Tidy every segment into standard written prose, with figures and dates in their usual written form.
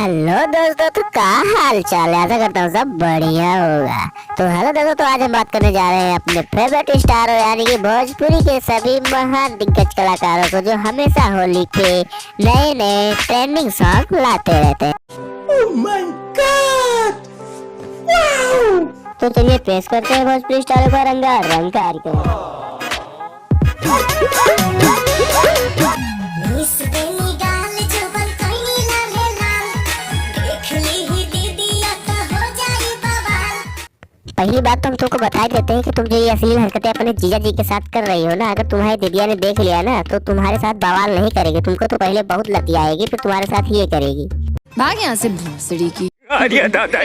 Hello दोस्तों, तो क्या हाल चाल है। आशा करता हूँ सब बढ़िया होगा। तो हेलो दोस्तों, तो आज हम बात करने जा रहे हैं अपने फेवरेट स्टारों यानी कि भोजपुरी के सभी महान दिग्गज कलाकारों को जो हमेशा होली पे नए नए ट्रेंडिंग सॉन्ग लाते रहते हैं। Oh my God! Wow! तो चलिए पेश करते हैं भोजपुरी स्टारों का रंगारंग कार्यक्रम। पहली बात तो हम तुमको बता देते हैं कि तुम जो ये अश्लील हरकतें अपने जीजा जी के साथ कर रही हो ना, अगर तुम्हारी दीदिया ने देख लिया ना तो तुम्हारे साथ बवाल नहीं करेगी। तुमको तो पहले बहुत लती आएगी, फिर तुम्हारे साथ ये करेगी। भाग यहाँ से भूसड़ी की। अरे दादा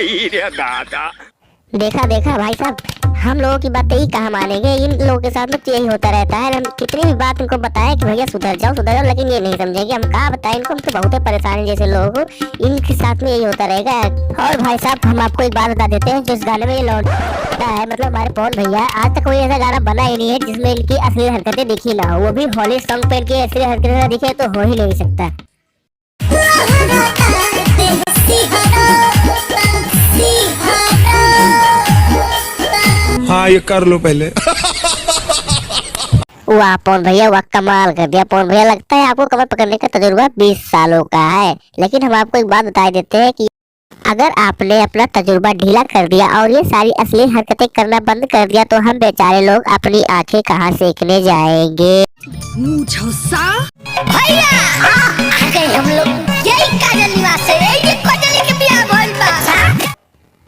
देखा भाई साहब, हम लोगों की बात यही कहाँ मानेंगे। इन लोगों के साथ में तो यही होता रहता है। हम कितनी भी बात उनको बताएं कि भैया सुधर जाओ, लेकिन ये नहीं समझेंगे। हम कहाँ बताएं इनको, हम तो बहुत परेशान जैसे लोग हो। इनके साथ में यही होता रहेगा। और भाई साहब, हम आपको एक बात बता देते हैं, जो इस गाने में ये लौटता है, मतलब हमारे पवन भैया, आज तक कोई ऐसा गाना बना ही नहीं है जिसमें इनकी असली हरकतें दिखी ना हो। वो भी होली सॉन्ग पे इनकी असली हरकतें दिखे तो हो ही नहीं सकता। हाँ, ये कर लो पहले। वाह पवन भैया, वाह कमाल कर दिया पवन भैया। लगता है आपको कमर पकड़ने का तजुर्बा 20 सालों का है। लेकिन हम आपको एक बात बता देते हैं कि अगर आपने अपना तजुर्बा ढीला कर दिया और ये सारी असली हरकतें करना बंद कर दिया तो हम बेचारे लोग अपनी आंखें कहाँ सेकने जाएंगे। भैया हम लोग यही काजल निवास है, यही काजल के बियाह भइल बा।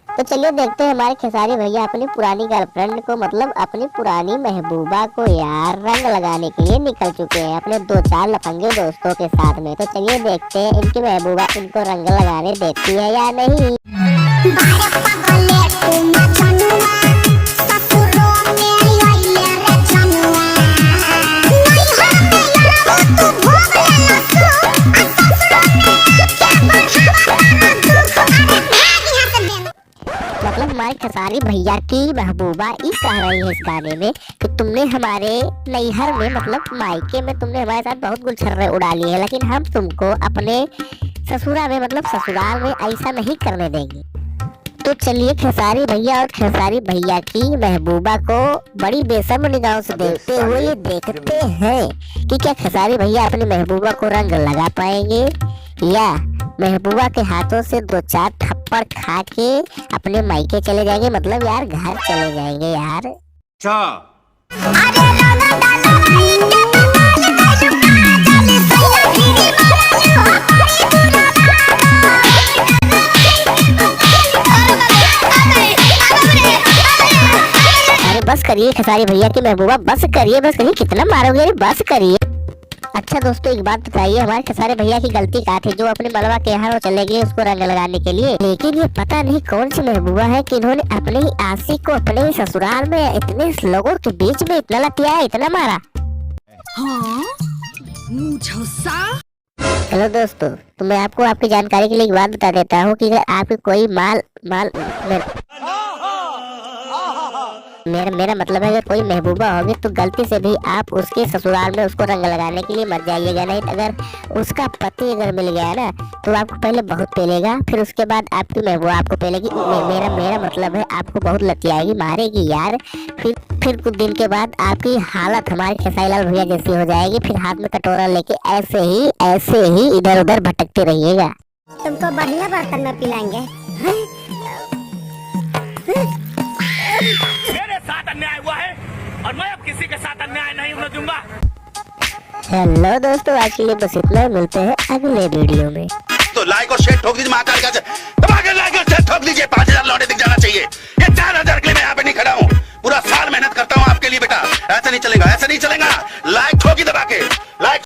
तो चलिए देखते हैं हमारे खेसारी भैया अपनी पुरानी गर्लफ्रेंड को, मतलब अपनी पुरानी महबूबा को यार रंग लगाने के लिए निकल चुके हैं अपने 2-4 लफंगे दोस्तों के साथ में। तो चलिए देखते हैं इनकी महबूबा इनको रंग लगाने देती है या नहीं। मतलब हमारे खेसारी भैया की महबूबा ये कह रही है इस गाने में कि तुमने हमारे नैहर में, मतलब मायके में, तुमने हमारे साथ बहुत गुलछर्रे उड़ा लिए है, लेकिन हम तुमको अपने ससुरा में, मतलब ससुराल में ऐसा नहीं करने देंगे। तो चलिए खेसारी भैया और खेसारी भैया की महबूबा को बड़ी बेशर्म निगाहों से देखते हुए ये देखते हैं कि क्या खेसारी भैया अपनी महबूबा को रंग लगा पाएंगे या महबूबा के हाथों से 2-4 थप्पड़ खा के अपने मायके चले जाएंगे, मतलब यार घर चले जाएंगे यार। अरे बस करिए खेसारी भैया की महबूबा, बस करिए, बस करिए, कितना मारोगे, अरे बस करिए। अच्छा दोस्तों, एक बात बताइए, हमारे खेसारी भैया की गलती क्या थी जो अपने मलवा के यहाँ चले गए उसको रंग लगाने के लिए। लेकिन ये पता नहीं कौन सी महबूबा है कि इन्होंने अपने ही आशिक को अपने ही ससुराल में इतने लोगों के बीच में इतना लतियाया, इतना मारा। हेलो दोस्तों, तो मैं आपको आपकी जानकारी के लिए एक बात बता देता हूँ कि अगर आपकी कोई मेरा मतलब है अगर कोई महबूबा होगी तो गलती से भी आप उसके ससुराल में उसको रंग लगाने के लिए मत जाइएगा। नहीं तो अगर उसका पति अगर मिल गया ना तो आपको पहले बहुत पेलेगा, फिर उसके बाद आपकी महबूबा आपको पेलेगी। मेरा मतलब है आपको बहुत लती आएगी, मारेगी यार। फिर कुछ दिन के बाद आपकी हालत हमारे खेसारी लाल भैया जैसी हो जाएगी। फिर हाथ में कटोरा लेके ऐसे ही इधर उधर भटकते रहिएगा। तुमको बढ़िया बर्तन में पिलाएंगे। मेरे साथ अन्याय हुआ है और मैं अब किसी के साथ अन्याय नहीं होने दूंगा। हेलो दोस्तों, आज के लिए बस इतना ही, मिलते हैं अगले वीडियो में। तो लाइक और शेयर ठोक दीजिए, महाकाल का दबा के लाइक और शेयर ठोक दीजिए। 5000 लौटे दिख जाना चाहिए। ये 4000 के लिए मैं यहाँ पे नहीं खड़ा हूँ, पूरा साल मेहनत करता हूँ आपके लिए बेटा। ऐसा नहीं चलेगा, ऐसा नहीं चलेगा। लाइक ठोकी दबा के, लाइक